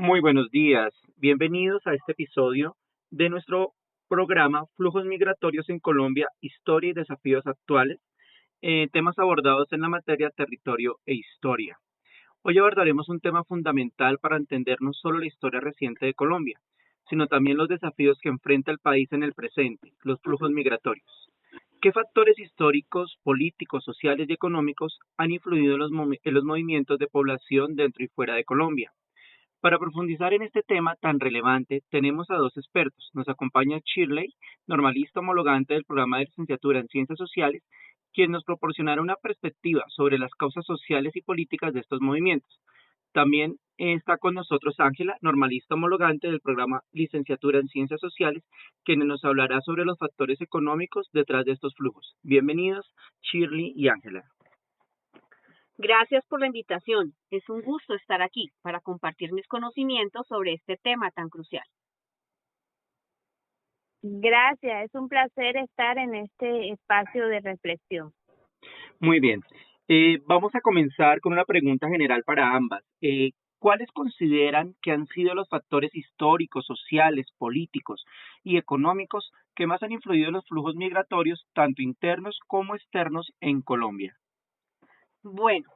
Muy buenos días, bienvenidos a este episodio de nuestro programa Flujos Migratorios en Colombia, Historia y Desafíos Actuales, temas abordados en la materia Territorio e Historia. Hoy abordaremos un tema fundamental para entender no solo la historia reciente de Colombia, sino también los desafíos que enfrenta el país en el presente, los flujos migratorios. ¿Qué factores históricos, políticos, sociales y económicos han influido en los movimientos de población dentro y fuera de Colombia? Para profundizar en este tema tan relevante, tenemos a dos expertos. Nos acompaña Shirley, normalista homologante del programa de licenciatura en Ciencias Sociales, quien nos proporcionará una perspectiva sobre las causas sociales y políticas de estos movimientos. También está con nosotros Ángela, normalista homologante del programa Licenciatura en Ciencias Sociales, quien nos hablará sobre los factores económicos detrás de estos flujos. Bienvenidos, Shirley y Ángela. Gracias por la invitación. Es un gusto estar aquí para compartir mis conocimientos sobre este tema tan crucial. Gracias, es un placer estar en este espacio de reflexión. Muy bien. Vamos a comenzar con una pregunta general para ambas. ¿Cuáles consideran que han sido los factores históricos, sociales, políticos y económicos que más han influido en los flujos migratorios, tanto internos como externos, en Colombia? Bueno,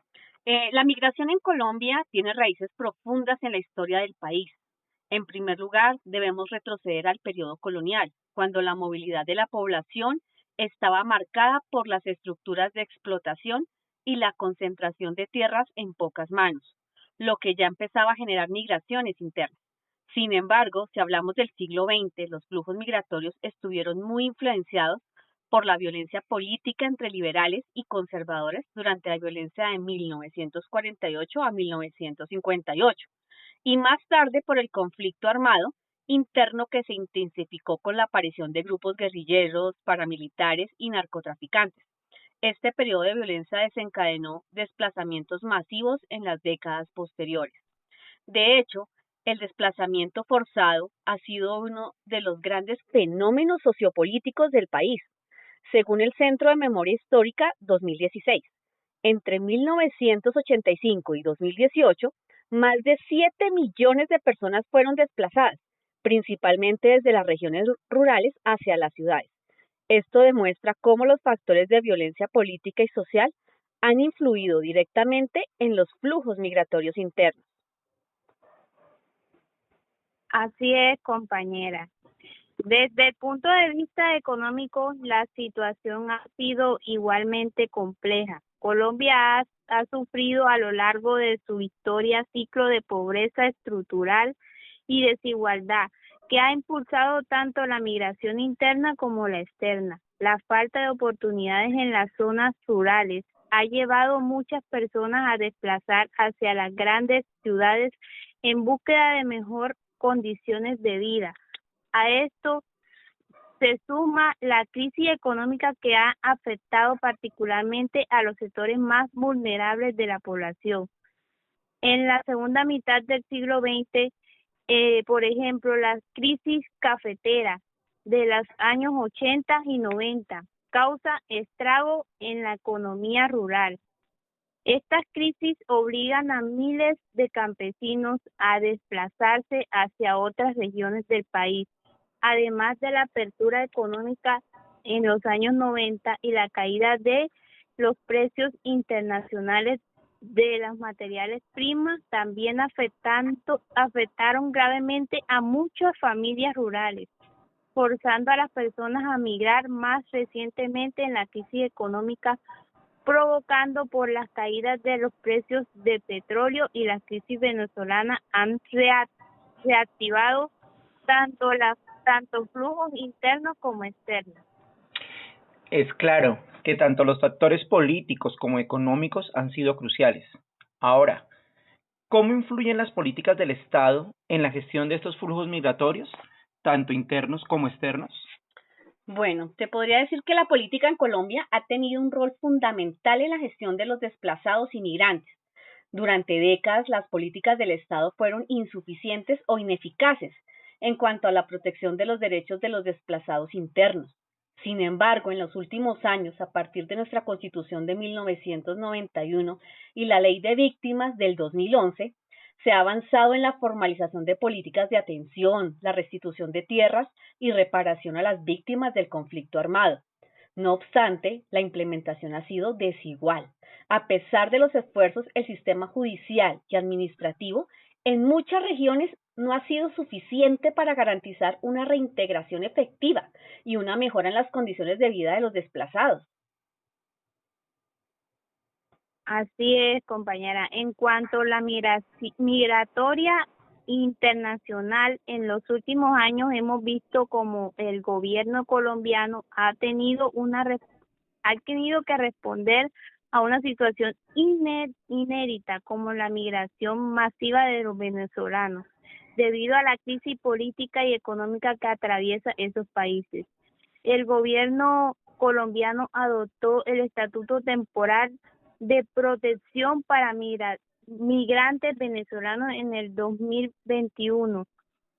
la migración en Colombia tiene raíces profundas en la historia del país. En primer lugar, debemos retroceder al periodo colonial, cuando la movilidad de la población estaba marcada por las estructuras de explotación y la concentración de tierras en pocas manos, lo que ya empezaba a generar migraciones internas. Sin embargo, si hablamos del siglo XX, los flujos migratorios estuvieron muy influenciados por la violencia política entre liberales y conservadores durante la violencia de 1948 a 1958 y más tarde por el conflicto armado interno que se intensificó con la aparición de grupos guerrilleros, paramilitares y narcotraficantes. Este periodo de violencia desencadenó desplazamientos masivos en las décadas posteriores. De hecho, el desplazamiento forzado ha sido uno de los grandes fenómenos sociopolíticos del país, según el Centro de Memoria Histórica 2016. Entre 1985 y 2018, más de 7 millones de personas fueron desplazadas, principalmente desde las regiones rurales hacia las ciudades. Esto demuestra cómo los factores de violencia política y social han influido directamente en los flujos migratorios internos. Así es, compañera. Desde el punto de vista económico, la situación ha sido igualmente compleja. Colombia ha sufrido a lo largo de su historia ciclo de pobreza estructural y desigualdad que ha impulsado tanto la migración interna como la externa. La falta de oportunidades en las zonas rurales ha llevado a muchas personas a desplazar hacia las grandes ciudades en búsqueda de mejor condiciones de vida. A esto se suma la crisis económica que ha afectado particularmente a los sectores más vulnerables de la población. En la segunda mitad del siglo XX, por ejemplo, la crisis cafetera de los años 80 y 90 causa estrago en la economía rural. Estas crisis obligan a miles de campesinos a desplazarse hacia otras regiones del país, además de la apertura económica en los años 90 y la caída de los precios internacionales de los materiales primas, también afectaron gravemente a muchas familias rurales, forzando a las personas a migrar más recientemente en la crisis económica provocando por las caídas de los precios de petróleo y la crisis venezolana han reactivado tanto flujos internos como externos. Es claro que tanto los factores políticos como económicos han sido cruciales. Ahora, ¿cómo influyen las políticas del Estado en la gestión de estos flujos migratorios, tanto internos como externos? Bueno, te podría decir que la política en Colombia ha tenido un rol fundamental en la gestión de los desplazados inmigrantes. Durante décadas, las políticas del Estado fueron insuficientes o ineficaces en cuanto a la protección de los derechos de los desplazados internos. Sin embargo, en los últimos años, a partir de nuestra Constitución de 1991 y la Ley de Víctimas del 2011, Se ha avanzado en la formalización de políticas de atención, la restitución de tierras y reparación a las víctimas del conflicto armado. No obstante, la implementación ha sido desigual. A pesar de los esfuerzos, el sistema judicial y administrativo en muchas regiones no ha sido suficiente para garantizar una reintegración efectiva y una mejora en las condiciones de vida de los desplazados. Así es, compañera. En cuanto a la migratoria internacional, en los últimos años hemos visto como el gobierno colombiano ha tenido que responder a una situación inédita como la migración masiva de los venezolanos, debido a la crisis política y económica que atraviesa esos países. El gobierno colombiano adoptó el Estatuto Temporal de Protección para Migrantes Venezolanos en el 2021,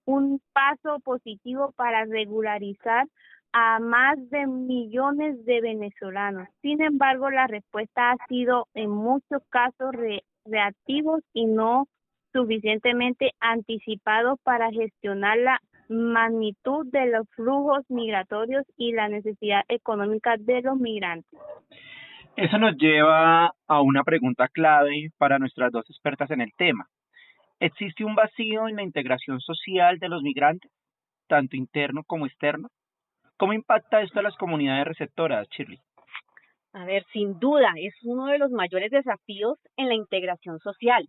un paso positivo para regularizar a más de millones de venezolanos. Sin embargo, la respuesta ha sido en muchos casos reactivos y no suficientemente anticipados para gestionar la magnitud de los flujos migratorios y la necesidad económica de los migrantes. Eso nos lleva a una pregunta clave para nuestras dos expertas en el tema. ¿Existe un vacío en la integración social de los migrantes, tanto interno como externo? ¿Cómo impacta esto a las comunidades receptoras, Shirley? A ver, sin duda, es uno de los mayores desafíos en la integración social.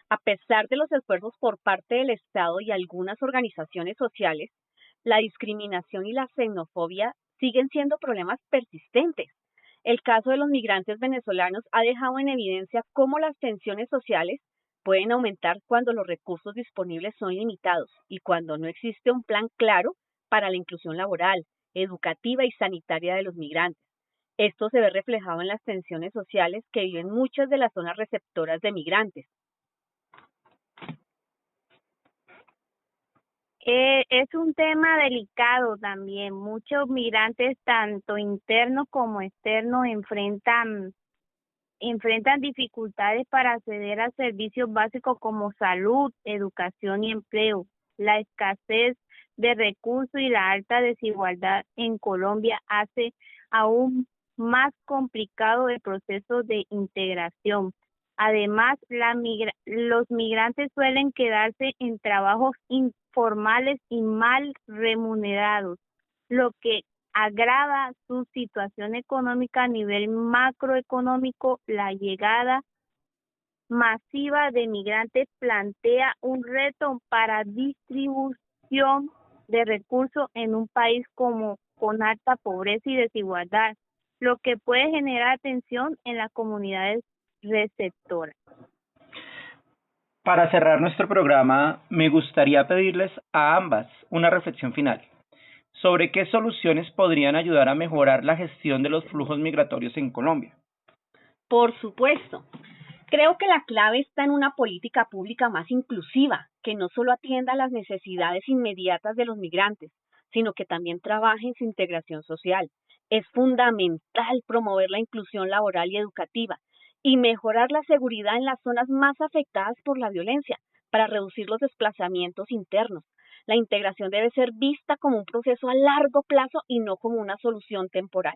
A pesar de los esfuerzos por parte del Estado y algunas organizaciones sociales, la discriminación y la xenofobia siguen siendo problemas persistentes. El caso de los migrantes venezolanos ha dejado en evidencia cómo las tensiones sociales pueden aumentar cuando los recursos disponibles son limitados y cuando no existe un plan claro para la inclusión laboral, educativa y sanitaria de los migrantes. Esto se ve reflejado en las tensiones sociales que viven muchas de las zonas receptoras de migrantes. Es un tema delicado también. Muchos migrantes, tanto internos como externos, enfrentan dificultades para acceder a servicios básicos como salud, educación y empleo. La escasez de recursos y la alta desigualdad en Colombia hace aún más complicado el proceso de integración. Además, los migrantes suelen quedarse en trabajos informales y mal remunerados, lo que agrava su situación económica a nivel macroeconómico. La llegada masiva de migrantes plantea un reto para distribución de recursos en un país con alta pobreza y desigualdad, lo que puede generar tensión en las comunidades receptoras. Para cerrar nuestro programa, me gustaría pedirles a ambas una reflexión final sobre qué soluciones podrían ayudar a mejorar la gestión de los flujos migratorios en Colombia. Por supuesto. Creo que la clave está en una política pública más inclusiva, que no solo atienda a las necesidades inmediatas de los migrantes, sino que también trabaje en su integración social. Es fundamental promover la inclusión laboral y educativa y mejorar la seguridad en las zonas más afectadas por la violencia para reducir los desplazamientos internos. La integración debe ser vista como un proceso a largo plazo y no como una solución temporal.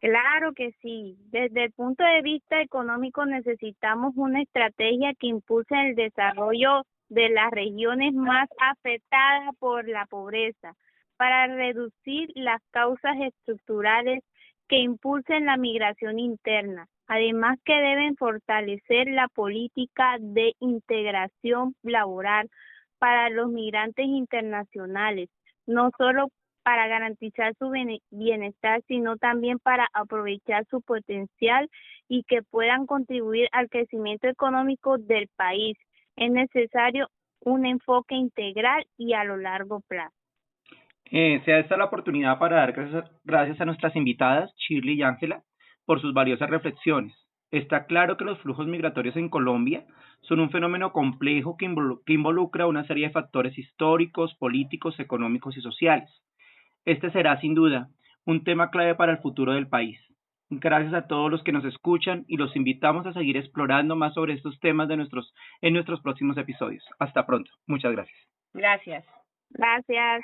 Claro que sí. Desde el punto de vista económico necesitamos una estrategia que impulse el desarrollo de las regiones más afectadas por la pobreza, para reducir las causas estructurales que impulsen la migración interna. Además que deben fortalecer la política de integración laboral para los migrantes internacionales, no solo para garantizar su bienestar, sino también para aprovechar su potencial y que puedan contribuir al crecimiento económico del país. Es necesario un enfoque integral y a lo largo plazo. Sea esta la oportunidad para dar gracias a nuestras invitadas, Shirley y Ángela, por sus valiosas reflexiones. Está claro que los flujos migratorios en Colombia son un fenómeno complejo que involucra una serie de factores históricos, políticos, económicos y sociales. Este será, sin duda, un tema clave para el futuro del país. Gracias a todos los que nos escuchan y los invitamos a seguir explorando más sobre estos temas en nuestros próximos episodios. Hasta pronto. Muchas gracias. Gracias. Gracias.